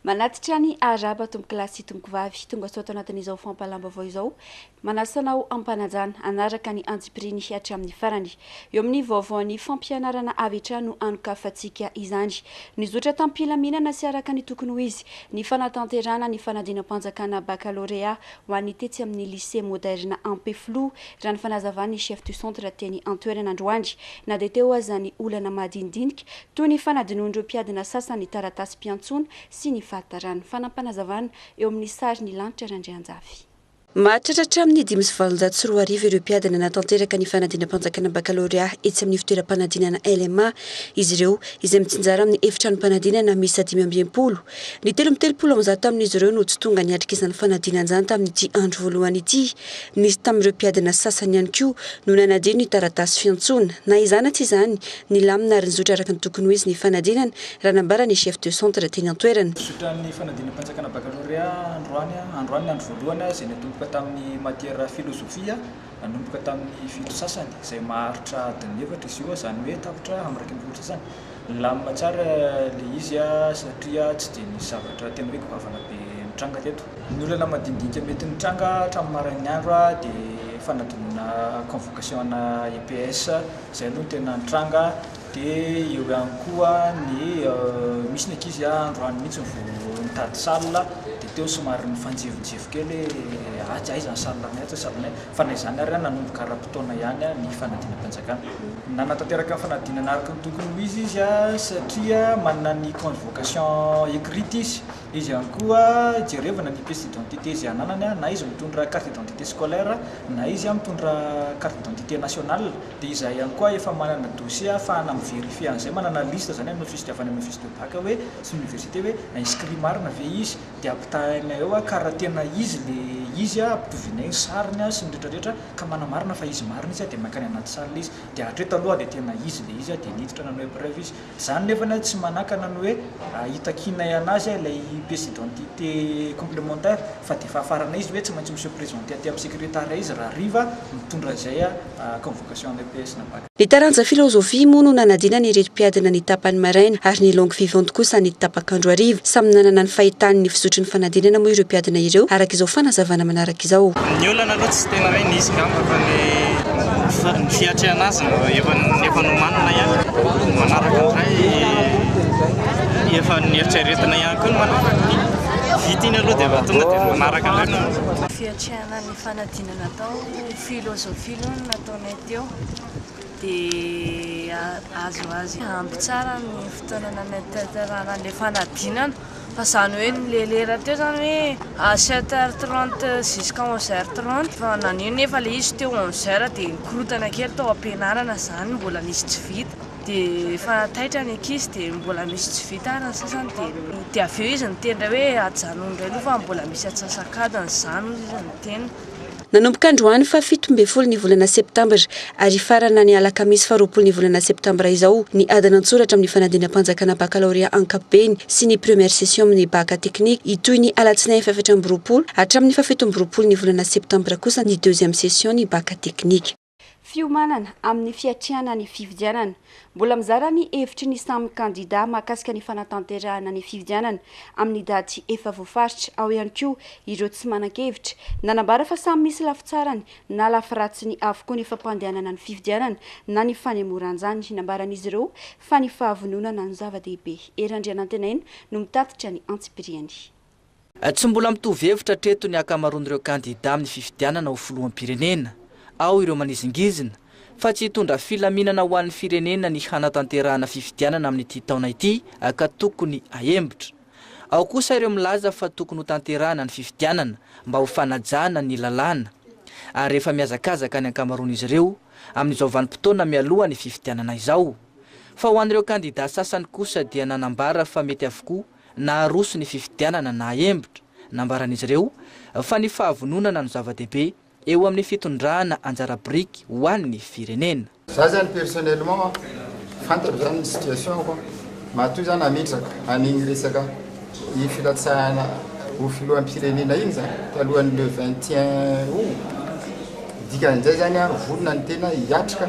Manatitra ny araba tomboky lasy tomboky vavy tonga sao tao anatin'izao fampalamba vao izao manasanao ampanajana anaraka ny antsipiry ny hiatra amin'ny farany eo amin'ny vaovaon'ny fampianarana avy hatrany no anokafantsika izany ny zotra tampilaminana sy araka ny tokony ho izy ny fanatanterana ny fanadinam-panjakana baccalauréat ho an'ny tetsy amin'ny lycée moderne Ampeflo raha ny fanazavany chef du centre teny antoerana androany na dia teo aza ny olana madinidinika toy ny fanadinondreo mpiadina sasany taratasy mpiantsona sy ny fatarany fanampanazavana eo amin'ny sary ny lanitra randrianjavy. Mahatratra amin'ny 5,400 ireo mpiadana natanteraka ny fanadinam-panjakana baccalauréat etsy amin'ny fitoeram-panadinana LMA izy ireo izay mitsinjara amin'ny efitrano-panadinana misy 570. Ny 13 amin'izy ireo no tsy tonga niatrika izany fanadinan'izany tamin'ity andro voalohany ity. Nisy tamin'ireo mpiadana sasany ihany koa no nanadino ny taratasy fiantsona na izany tsy izany ny lamina ary nizotra araka ny tokony ho izy ny fanadinana raha nambara ny chef de centre teny antoerana. Sotran'ny fanadinam-panjakana baccalauréat androany andro voalohany izay natomboka tamin'ny matière philosophia nanomboka tamin'ny fito sasany izay maharitra adiny efatra izy io izany hoe tapitra am'raika ambin'ny folo sasany lamina tsara le izy satria tsy dia nisy zavatra tena hoe goavana be mitranga teto. Ny olana madinidinika mety mitranga hatramin'ny marain'ny andro dia fanadinana convocation ana EPS izay aloha tena mitranga dia eo ihany koa ny misy ny ankizy androany mihitsy vao mitady salina dia teo somary ny fanjevinjevo kely aiza ny salina mihatsa salina fa na izany ary nanomboka ara-potoana ihany ny fanadinam-panjakana nanatanteraka ny fanadinana araka ny tokony ho izy satria manana ny convocation écrite izy ihany koa jerevana ny pièce d'identité izy ananany na izy mitondra carte d'identité scolaire na izy mitondra carte d'identité nationale dia izahay ihany koa efa manana dossier ahafahana mivérifie an'izay manana liste zany amin'ny office avy any amin'ny office de bac hoe sy université hoe inscrit marina ve izy dia ampitahina eo karaha tena izy le izy ampitovinay sariny sy ny rehetrarehetra ka manamarina fa izy marina izy dia makany anaty sala izy dia hatreto aloha dia tena izy le izy dia niditra nanao preuve izy izany nefana tsy manakana ny hoe hitakinay anazy ilay pièce d'identité complémentaire fa dia fahafarana izy hoe tsy maintsy monsieur présenté aty amin'ny secrétariat izy raha riva mitondra izay convocation en EPS na bac. Ny taranja filozofia moa no nanadina ny ireto mpiadana ny tapany maraina ary ny langue vivante kosa ny tapakandro ariva samy nanana ny fahitany ny fisotry ny fanadinana moa ireo mpiadana ireo araka izao fanazavana manaraka izao. Ny olana aloha tsy tena hoe nisy gamba fa ny fiatrana azy efa nomanina ihany manaraka an'izay efa nieritreretina ihany koa no manaraka vitiny aloha dia tonga dia manaraka an'ireny. Fiatrana ny fanadinana tao filozofia aloha no nataonay teo dia azo ampy tsara ny fotoana nanatanterahana ny fanadinana fa izany hoe ny lelera teo izany hoe 7h30 jusqu'à 11h30 fa nanino nefa ilay izy teo 11h dia nikorotana kely tao ampianarana izany mbola nisy tsy vita dia efa taitra ny ankizy dia mbola misy tsy vita ary ny sasany dia avy eo izy nitendra hoe ajanona indray aloha fa mbola misy atsasakadiny izany izy niteny. Nanomboka androany fa 17 ny volana septambra ary farana ny alakamisy 20 ny volana septambra izao ny adana antsoratra amin'ny fanadinam-panjakana baccalauréat ankapobeny sy ny première session amin'ny bac technique itoy ny alatsinainy 7 hatramin'ny 17 ny volana septambra kosa ny deuxième session ny bac technique. Fiomanana amin'ny fiatriana ny fividianana mbola mizara ny hevitry ny samy kandida mahakasika ny fanatanterahana ny fividianana amin'ny daty efa voafaritra ao ihany koa ireo tsy manan-kevitra nanambara fa samy misy lafitsarany na lafiratsiny avokoa ny fampandehanana ny fividianana na ny fanemoran'izany nambaran'izy ireo fa ny fahavononana ny zava-dehibe erandrianantenaina no mitatitra ny antsipiriany. Tsy mbola mitovy hevitra treto ny akamaroan'ireo kandida amin'ny fividianana ho filoham-pirenena. Ao ireo manizingizina fa tsy hitondra filaminana ho an'ny firenena ny hanatanterahana fifidianana amin'ity taona ity ka tokony ahembitra. Ao kosa ireo milaza fa tokony ho tanterahana ny fifidianana mba ho fanajana ny lalàna ary rehefa miazakazaka ny ankamaroan'izy ireo amin'izao vanim-potoana mialoha ny fifidianana izao. Fa ho an'ireo kandida sasany kosa dia nanambara fa mety avokoa na aroso ny fifidianana na ahembitra nambaran'izy ireo fa ny fahavononana no zava-dehibe eo amin'ny fitondrana anjara biriky ho an'ny firenena. Za zany personnellement fantako zany ny situation ko matoy zany ametraka an'igny resaka ny filatsahana ho filoham-pirenena iny zany talohan'ny le 21 août dikan'izay zany volona ny tena hiatrika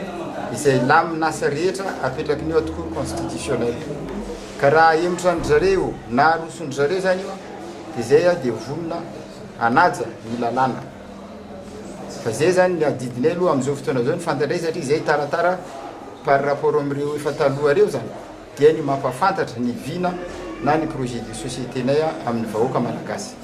izay laminasa rehetra apetraky ny haute cour constitutionnelle ka raha emotrany zareo na rosony zareo zany io dia zay a dia vonona anaja ny lalàna fa zay zany ny adidinay aloha amin'izao fotoana zao ny fantandray satria zay taratara par rapport amin'ireo efa taloha reo zany dia ny mampafantatra ny vina na ny projet de société-nay amin'ny vahoaka malagasy.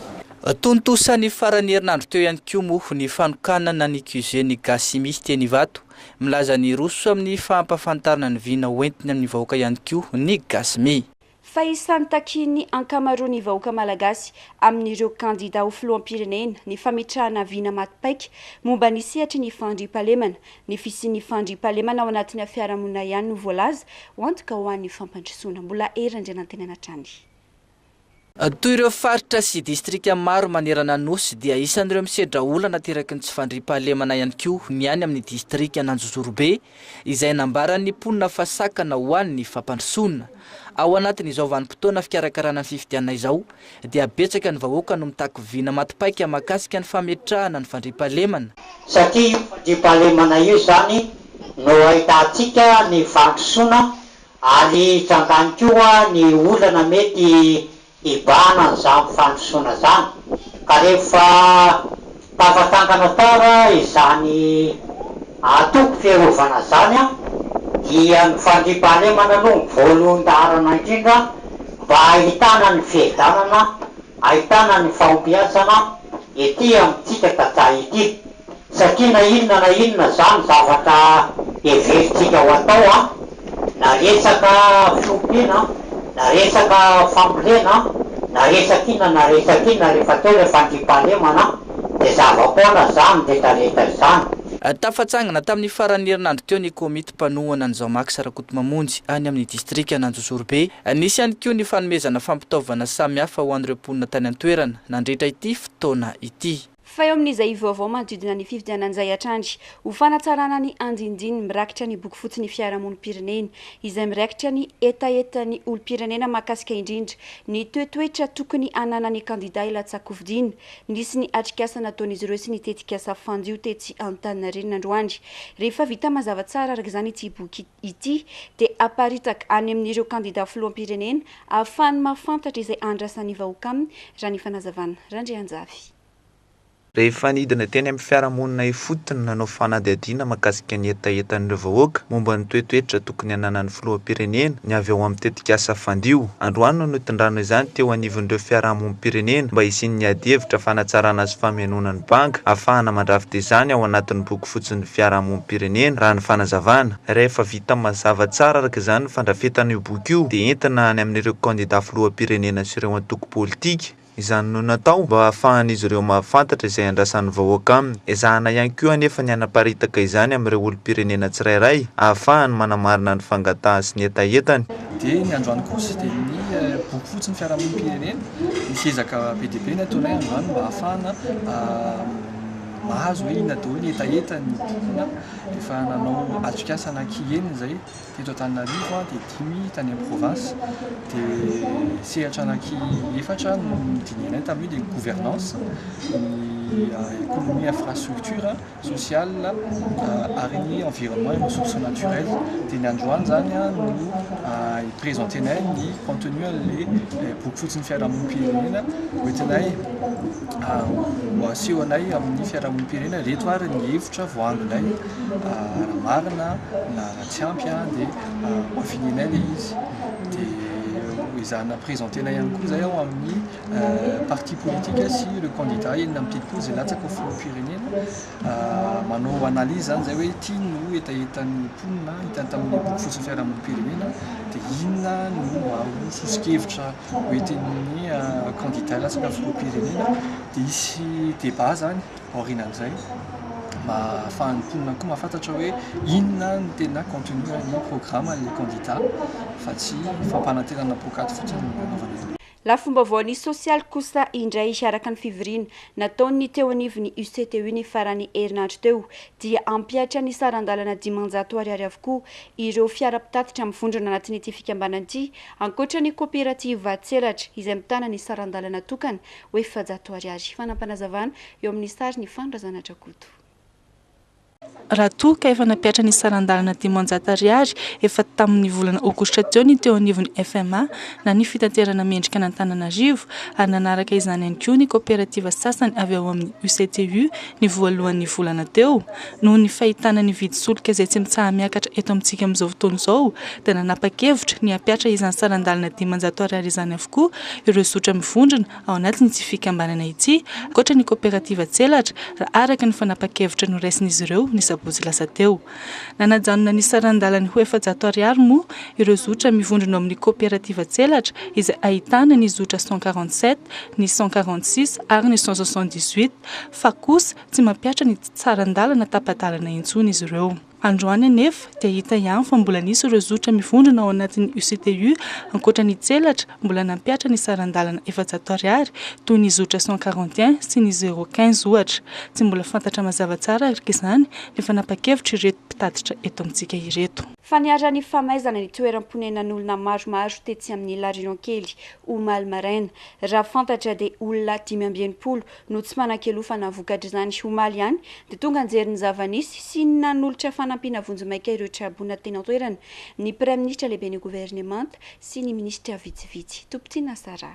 Tontosan'ny farany herinandro teo ihany koa moa ny fanokanana ny QG ny Gasimisy Tenivato milaza ny roso amin'ny fampafantarana ny vina hoentiny amin'ny vahoaka ihany koa ny Gasmi. Fa isan'ny takiny ankamaroany vahoaka malagasy amin'ireo kandida ho filoham-pirenena ny fametrahana vina matipaika momba ny sehatry ny fandriampahalemana ny fisian'ny fandriampahalemana ao anatin'ny fiarahamonina ihany no voalaza ho antoka ho an'ny fampandrosoana mbola erandrianantenana hatrany. Toy ireo faritra sy distrika maro manerana nosy dia isan'ireo misedra olana teraky ny tsy fandriampahalemana ihany koa ny any amin'ny distrika Nanjozorobe izay nambarany mponina fasakana ho an'ny fampandrosoana. Ao anatin'izao vanim-potoana fikarakarana ny fifidianana izao dia betsaka ny vahoaka no mitaky vina matipaika mahakasika ny fametrahana ny fandriampahalemana. Satria io fandriampahalemana io zany no ahitantsika ny fandrosoana ary trangany koa ny olana mety ibana izany fandrosoana zany ka rehefa tafatangana tara izany atoko fiarovana zany dia ny fandriampahalemana no voalohan-darana indrindra mba ahitana ny fihedanana ahitana ny fahombiazana ety amintsika tata ety satria na inona zany zavatra everitsika ho atao na resaka fiompiana na resaka fambolena na resakina rehefa teo le fandriampahalemana dia zavapoana zany rehetareheta izany. Tafatsangana tamin'ny farany herinandro teo ny komity mpanohana ny Zamaky Sarakotomamonjy any amin'ny distrika Nanjozorobe. Nisy ihany koa ny fanomezana fampitaovana samihafa ho an'ireo mponina tany an-toerana nandritra ity fotoana ity. Fa eo amin'izay vaovao manodidina ny fifidianan'izay hatrandry ho fanatsarana ny andindiny mirakitra ny boky fotsiny fiarahamonim-pirenena izay mirakitra ny etaetan'ny olo-pirenena mahakasika indrindra ny toetoetra tokony ananany kandida ilatsakovidina nisy ny atrikasa nataon'izy ireo sy ny tetikasa fandio tetsy Antaninarenina androandry. Rehefa vita mazava tsara araka izany ity boky ity dia aparitaka any amin'ireo kandida filoham-pirenena ahafahany mahafantatra izay andrasan'ny vahoaka aminy raha ny fanazavana Randrianjavy. Rehefa nidina teny amin'ny fiarahamonina ifotony nanao fanadihadiana mahakasika ny etaetan'ireo vahoaka momba ny toetoetra tokony ananan'ny filoham-pirenena ny avy ao amin'ny tetikasa fandio. Androany no itondrano izany teo anivon'ireo fiarahamonim-pirenena mba hisian'ny adi-hevitra fanatsarana sy famenoana ny banga ahafahana mandrafitra izany ao anatin'ny boky fotsiny fiarahamonim-pirenena raha ny fanazavana. Rehefa vita mazava tsara araka izany ny fandrafetan'io boky io dia entina any amin'ireo kandida filoham-pirenena sy ireo antoko politika. Izany no natao mba ahafahan'izy ireo mahafantatra izay andrasan'ny vahoaka aminy. Ezahana ihany koa anefa ny anaparitaka izany amin'ireo olo-pirenena tsirairay ahafahany manamarina ny fangatahany sy ny etaetany. Dia ny androany kosa dia ny boky fotsiny fiarahamonim-pirenena misy ezaka be dia be ny ataonay androany mba ahafahana mahazo hoe inona daholo ny etaetany mponina rehefa nanao atrikasa anankienina zay teto Antananarivo dia 5 tany amin'ny province dia sehatra ananki-efatra no dinianay tamin'io dia gouvernance ny économie infrastructure sociale ary ny environnement et ressources naturelles dia ny androany zany no ipresentenay ny contenu an'le boky fotsiny fiarahamonim-pirenena hoentinay aseho anay amin'ny fiarahamonim-pirenena reto ary ny hevitra voangonay raha marina na raha tsy ampy dia hoafinenay le izy dia izana présentenay ihany koa zay ao amin'ny parti politique sy le candidat enina amin'ny telopolo izay latsaka ao filoham-pirenena manao analyse zany zay hoe ity no etaetan'ny mponina hitany tamin'ny boky fotsiny fiarahamonim-pirenena dia inona no ho sosokevitra hoentin'ny candidat latsaka filoham-pirenena dia hisy débat zany aorianan'izay mba ahafahan'ny mponina koa mahafantatra hoe inona no tena contenu ny programme an'ilay candidat fa tsy fampanantenana pokady fotsiny nanaovana izy. Lafombaovao sosialy kosa indray araka ny fivoriana nataony teo anivon'ny UCTU ny farany herinandro teo dia ampiatra ny sarandalana 500 ariary avokoa ireo fiara-pitatitra mivondrona anatin'ity fikambanana ity ankoatra ny coopérative Vatselatra izay mitana ny sarandalana tokana hoe 700 ariary. Fanampanazavana eo amin'ny sary ny Fandrazana Drakoto. raha toa ka efa napiatra ny sarandalana dimanjata ariary efa tamin'ny volana aogositra teo ny teo anivon'ny FMA na ny fitaterana mendrika n'Antananarivo ary nanaraka izany ihany koa ny kooperativa sasany avy ao amin'ny UCTU ny voalohan'ny volana teo. Noho ny fahitana ny vidy solika izay tsy mitsaha miakatra eto amintsika amin'izao fotoana izao dia nanapa-kevitra ny hapiatra izany sarandalana dimanjato ariary izany avokoa ireo zotra mivondrona ao anatin'ny tsy fikambanana ity ankoatra ny kooperativa tselatra raha araka ny fanapa-kevitra noraisin'izy ireo ny sabotsy lasa teo. Nanajanona ny sarandalany ho 700 ariary moa ireo zotra mivondrona amin'ny kooperativa tselatra izay ahitana ny zotra 147, ny 146 ary ny 178 fa kosa tsy mampiatra ny sarandalana tapatalana intsony izy ireo. Androany anefa dia hita ihany fa mbola nisy ireo zotra mivondrona ao anatin'ny UCTU ankoatra ny tselatra mbola nampiatra ny sarandalana 700 ariary toy ny zotra 141 sy ny 015 ohatra. Tsy mbola fantatra mazava tsara araka izany nefa nanapa-kevitra ireto mpitatitra eto amintsika ireto. Faniarany famaizana ny toeram-ponenan'olona maromaro tetsy amin'ny La Réunion kely Omaly maraina. Raha fantatra dia olona 520 no tsy manan-kelofana vokatra izany Omaly ihany dia tonga anjerin'ny zava-nisy sy ny nanolotra fanampiana vonjy-maika ireo trabona teny an-toerana ny Prime Ministre lehibe ny gouvernemanta sy ny ministra vitsivitsy. Tompitiana Sara.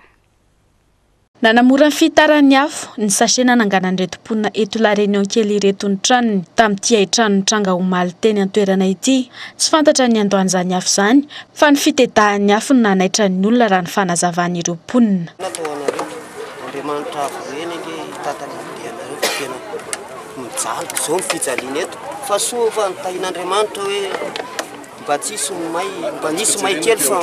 Nanamora ny fitaran'ny afo ny sasena nanganan reto-ponina eto La Réunion kely ireto ny tranony tamin'ity aitrano ny tranga Omaly teny an-toerana ity. Tsy fantatra ny andohan'izany afo izany fa ny fitedahan'ny afo no nanaitra ny olona raha ny fanazavany ireo ponina. Andriamanitra avy reny ilay tatana dianareo fa tena mijaly izao ny fijaliana eto fa soa fa nitahin'Andriamanitra hoe mba tsisy may mba nisy may kely fa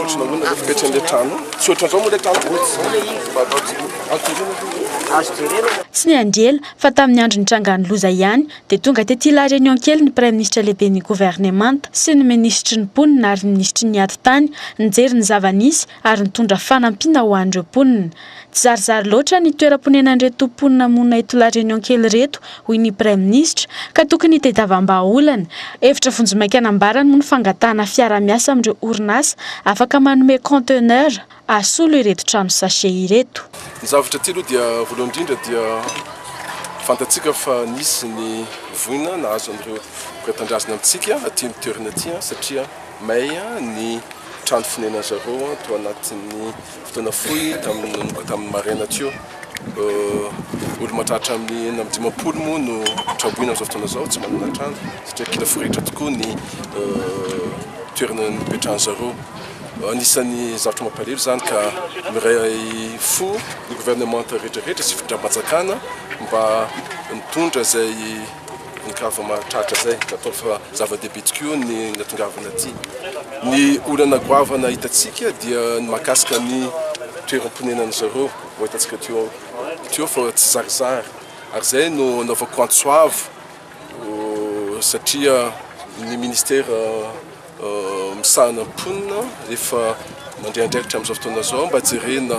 sy ny andriela fa tamin'ny andro ny trangany loza ihany dia tonga tety La Réunion kely ny Prime Ministre lehibe ny gouvernemanta sy ny ministry ny ponina ary ny ministry ny ato tany nijery ny zava-nisy ary nitondra fanampiana ho an'ireo ponina. Tsy zarizary loatra ny toeram-ponenan'ireto ponina monina eto La Réunion kely reto hoy ny Prime Ministre ka tokony tediavam-bahaolana. Hevitra vonjy-maika anambarany moa ny fangatahana fiara-miasa amin'ireo orinasa afaka manome conteneur asolo ireto trano sachet ireto. Ny zavatra ty aloha dia voalohany indrindra dia fantatsika fa nisy ny voina nahazo an'ireo mpitandrazana amintsika aty ny toerana aty satria may ny trano fonena zareo to anatin'ny fotoana fohy tamin'ny maraina teo. Olo mahatratra amin'ny 50 moa no traboina amin'izao fotoana izao tsy manana trano satria kila foritra tokoa ny toerana nipetrahan zareo. Anisan'ny zavatra mampalahelo zany ka miray fo ny gouvernemanta rehetrarehetra sy fitondram-panjakana mba nitondra zay nikava mahatratra zay natao fa zava-dehibe tokoa ny natongavana aty. Ny olana goavana hitatsika dia ny mahakasika ny toeram-ponenany zareo ho hitantsika teo fa tsy zarizary ary zay no naovako antsoavo satria ny ministera misahana ponina efa mandriandraikitra amin'izao fotoana zao mba jerena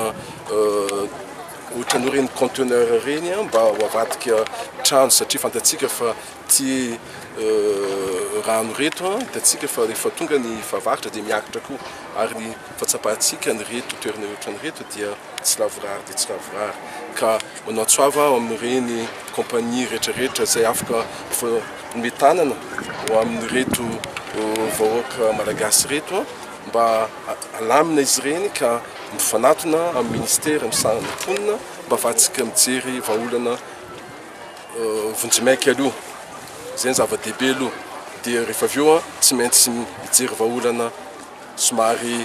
ohatran'ny reny conteneur reny mba ho avadika trano satria fantatsika fa ty rano reto hitatsika fa rehefa tonga ny fahavaratra dia miakatra koa ary fahatsapahantsika ny reto toerana ohatran'ny reto dia tsy lavorary dia tsy lavorary ka manao antsoava amin'ireny compagnie rehetrarehetra zay afaka metanana ho amin'ny reto vahoaka malagasy reto mba alamina izy reny ka mifanatona amin'ny ministera misahana ponina mba afatsika mijery vahaolana vonjy-maika aloha. Zay ny zava-dehibe aloha dia rehefa aveo tsy maintsy mijery vahaolana somary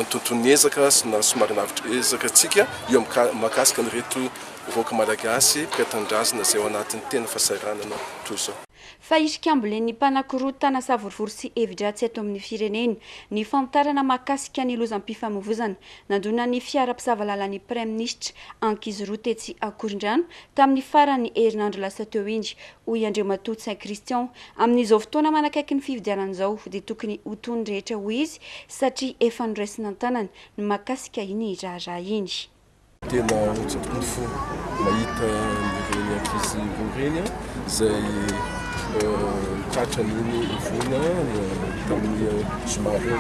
tontony ezaka sy na somary navitra ezaka atsika eo mahakasika ny reto vahoaka malagasy mpiatandrazana zay ao anatin'ny tena fahasahiranana toy. Fa isika ambolen'ny mpanakorotana savorivory sy evi-dratsy eto amin'ny firenena ny famotarana mahakasika ny lozam-pifamoivoizana nandona ny fiara-pisavalalany Prime Ministre ankizy roa tetsy Akorondrano tamin'ny farany herinandro lasa teo indy hoy Andriamatoa Saint Christian amin'izao fotoana manakaiky ny fividianan'izao dia tokony ho tony rehetra hoy izy satria efa noraisina an-tanany ny mahakasika iny raharaha iny. Tena tokony fo mahita nireny ankizy roa reny zay tratrany voina tamin'ny somary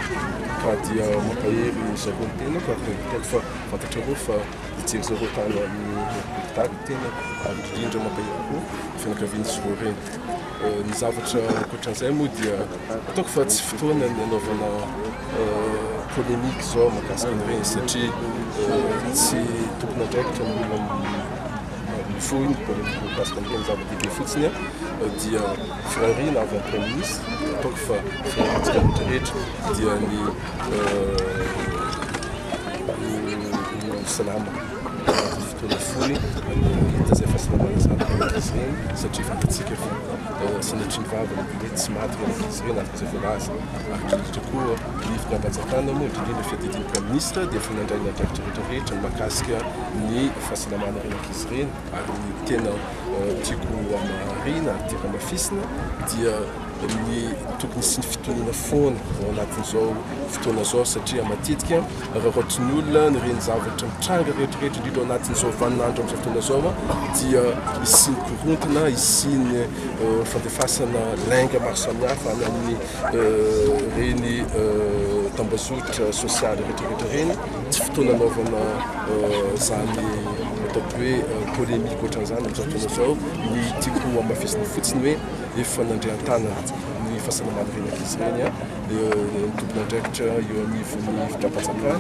ka dia mampahery zareo ny tena ka tena fa fantatrareo fa hijery zareo tany amin'ny hôpitaly tena ary indrindra mampahery koa fianakavian'izy roa reny. ny zavatra ankoatran'izay moa dia ataoko fa tsy fotoana ny anaovana polémique zao mahakasika an'ireny satria tsy tokony andraikitra ny olona mifohy ny polémique mahakasika an'ireny zava-dehibe fotsiny dia firariana avy amin'ny premier ministre ataoko fa firariantsika rehetrarehetra dia ny salama fotoana fohy hita zay fahasalamana zany ankizy reny satria fantatsika fa sanatria ny vava hoe tsy maty reny ankizy reny afaka zay voalaza ary indrindra koa ny fitondram-panjakana moa indrindra fiadidiny prime ministre dia fanandraina andraikitra rehetrarehetra ny mahakasika ny fahasalamana reny ankizy reny ary ny tena tiako amarina tiako amafisina dia ny tokony sy ny fitonina foana ao anatin'izao fotoana zao satria matetika raha ohatra ny olona ny reny zavatra mitranga rehetrarehetra indrindra ao anatin'izao vaninandro amin'izao fotoana zao dia isy ny korontana isy ny fandefasana lainga maro samihafa any amin'ny reny tambazotra sosialy rehetrarehetra reny tsy fotoana anaovana zany ataoko hoe polémique ohatran'izany amin'izao fotoana zao ny tiako amafisina fotsiny hoe efa nandrehan-tanana ny fahasalamana reny ankizy reny ny tompona andraikitra eo anivon'ny fitondram-panjakana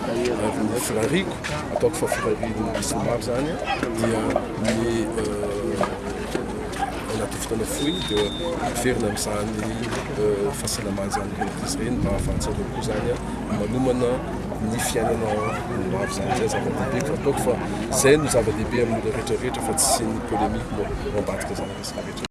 ary ny firariako ataoko fa firarian'ny isy maro zany dia ny anaty fotoana fohy dia iverina amin'izany fahasalamana zany reny ankizy reny mba ahafahantsareo koa zany manomana ny fiainana maro zany zay zava-dehibe fa ataoko fa zay no zava-dehibe amin'olona rehetrarehetra fa tsy ny polémique moambadika zany resaka rehetra.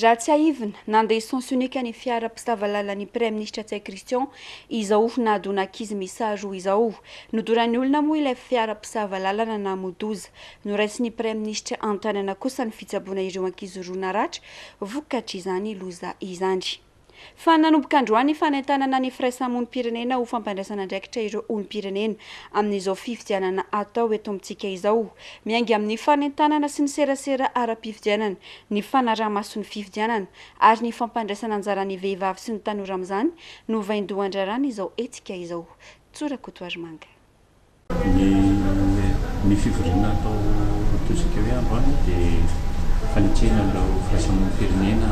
Raha tsy ahivina nandeha sens unique ny fiara mpisavalalany premier ministre Tsay Christian izao nadona ankizy message izao nodoran'ny olona moa ilay fiara mpisavalalana na modoza noraisiny premier ministre antanana kosa ny fitsaboana ireo ankizy roa naratra vokatra izany loza izany. Fa nanomboka androany fanentanana ny firaisamonim-pirenena ho fampandraisana andraikitra ireo olom-pirenena amin'izao fifidianana atao eto amintsika izao miainga amin'ny fanentanana sy ny serasera ara-pifidianana ny fanaraha-maso ny fifidianana ary ny fampandraisana anjarany vehivavy sy ny tanora amin'izany no vaindohan-drarana izao etika izao tsorakoto azy manga. Ny fivoriana atao tosika hoe androany dia fanetsena ireo firaisamonim-pirenena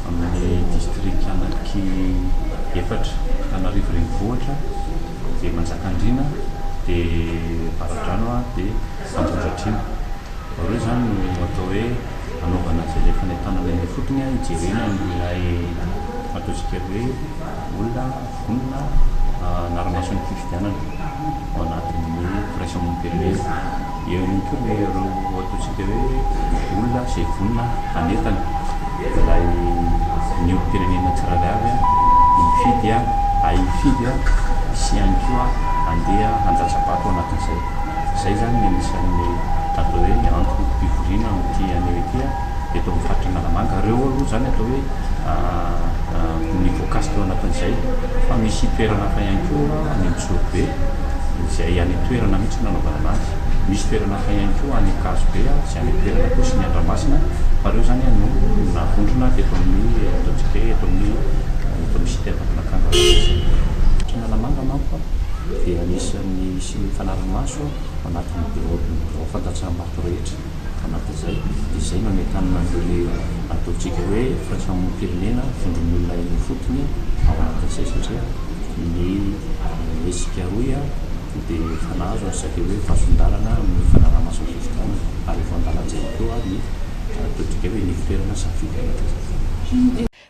amin'ny district anaky efatra Anarivo renivohitra dia Manjakandriana dia Baradrano dia Antondratrimo. Ireo zany no atao hoe anaovana izay fanentanana ny fotony hijerena ilay ataontsika hoe olona vonona anara-maso ny fifidianana ao anatin'ny firaisamonim-pirenena. Eo ihany koa ireo ataontsika hoe olona izay vonona hanentana ilay ny olom-pirenena tsirairay mifidy hifidy sy ihany koa handeha handatsabato ao anatin'izay. Zay zany ny anisan'ny atao hoe antom-pivoriana amin'ity anio ety eto amin'ny faritra Analamanga. Ireo aloha zany atao hoe ny voankazo teo anatin'izay fa misy toerana hafa ihany koa any Antsohibe izay any toerana mihitsy nanaovana azy. Misy toerana hafa ihany koa any Kazobe sy any toerana koa sy ny Andramasina fa ireo zany no navondrona eto amin'ny ataontsika eto amin'ny sitervanakanga Analamanga manko dia anisan'ny sy fanaraha-maso anatin'ny biro fantatsaha-bato rehetra anatin'izay. Dia izay no ametanana an'ireo ataontsika hoe firaisamonim-pirenena fondron'ny olona eny fotony ao anatin'izay satria ny esika roy dia fanazo asaky hoe fahasondarana amin'ny fanaraha-maso ny fifidianana ary efa andalanjay koa ny ataontsika hoe ny fitoerana safidy.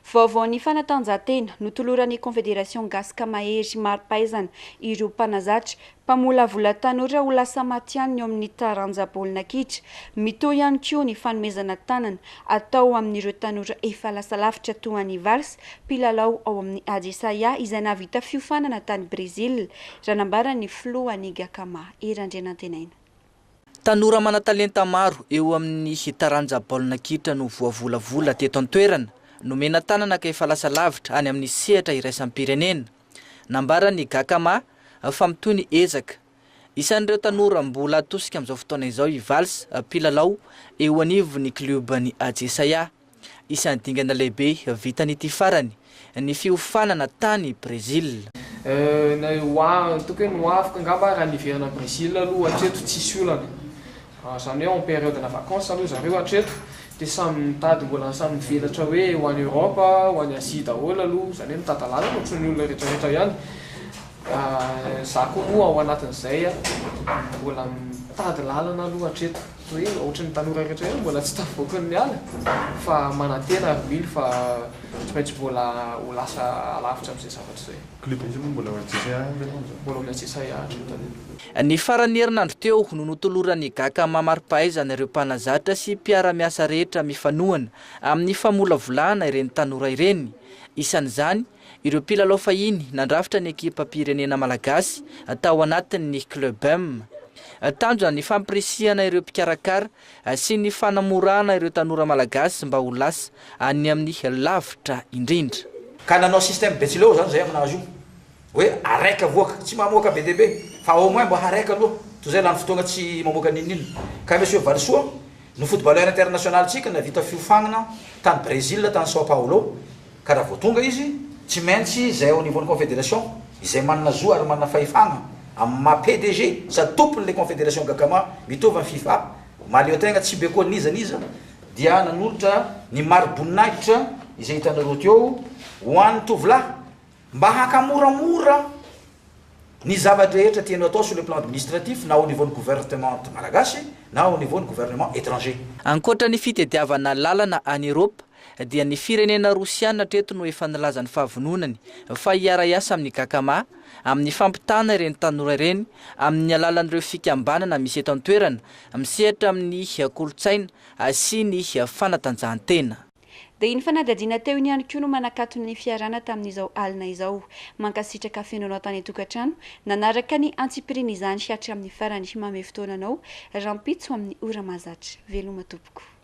Vaovaon'ny fanatanjahantena notoloran'ny Confédération Gasika Mahery Mari-Paizana ireo mpanazatra mpamolavola tanora ho lasa matianiny eo amin'ny taranja baolina kitra mitohy ihany koa ny fanomezana tanana atao amin'ireo tanora efa lasa lavitra toa ny vals mpilalao ao amin'ny Adesaya izay navita fiofanana tany Brésil raha nambarany filohan'ny Gakama erandrenantenaina. Tanora mana-talenta maro eo amin'ny taranja baolina kitra no voavolavola teto an-toerana nomena tanana ka efa lasa lavitra any amin'ny sehatra iraisam-pirenena. Nambarany Gakama fa mitoy ny ezaka isan'ireo tanora mbola atosika amin'izao fotoana izao ivals mpilalao eo anivon'ny klubany Adesaya. Isan'ny dingana lehibe vitan'ity farany ny fiofanana tany Brésil. Tokony ho afaka angamba raha niverina Brésil aloha hatreto tsisy olana. Zany hoe en période na vacances aloha zareo hatreto dia samy mitady mbola samy mivelatra hoe ho any Europa ho any Asia daholo aloha zany hoe mitady lalana ohatran'ny olona rehetrarehetra ihany za koa moa ao anatin'izay mbola mitady lalana aloha hatreto hoe ohatran'ny tanora rehetra ihany mbola tsy tavoaky ny ala fa manantena aromily fa tsy maintsy mbola ho lasa alavitra amin'izay zavatra izay club izy moa mbola mbola olona tsisay ahatra ny farany herinandro teo no notoloran'ny gakama mari-pahaizana ireo mpanazatra sy mpiara-miasa rehetra mifanohana amin'ny famolavolana ireny tanora ireny. Isan'izany ireo mpilalao fahiny nandrafitra ny ekipa pirenena malagasy tao anatin'ny club M. Tanjona ny fampirisihana ireo mpikarakara sy ny fanamorana ireo tanora malagasy mba ho lasa any amin'ny lavitra indrindra. Ka nanao système betsileo zany zay aminazy io hoe araika voaka tsy mamoaka be deabe fa au moins mba araika aloha toy zay lany fotoagna tsy mamoaka ninino. Ka monsieur Valsoa no footballeur international tsika na vita fiofagnana tany Brésil tany Sao Paulo ka raha voatonga izy tsy maintsy zay au niveau ny confédération izay manana zo ary manana fahefagna amin'ny ma PDG sady tompon'le confédération gakama mitovy amin'ny FIFA maleo tegna tsy be koa nizaniza dia nanolotra ny maro-boninahitra izay hitanareo teo ho an'ny tovolahy mba hakamoramora ny zavatra rehetra tianao atao sur le plan administratif na au niveau ny gouvernement malagasy na au niveau ny gouvernement étranger. Ankoatra ny fitediavana lalana any Europe dia ny firenena Rosiana treto no efa nilazany fahavononany fa hiara-iasa amin'ny gakama amin'ny fampitana ireny tanora ireny amin'ny alalan'ireo fikambanana misy eto an-toerana misehatra amin'ny kolontsaina sy ny fanatanjahantena. Dia iny fanadadiana teo iny ihany koa no manakatony ny fiarana tamin'izao alina izao mankasitraka fenonao tany tokantrano nanaraka ny antsipirina izany hatry amin'ny farany mamy fotoananao rampitso amin'ny ora mahazatra veloma tompoko.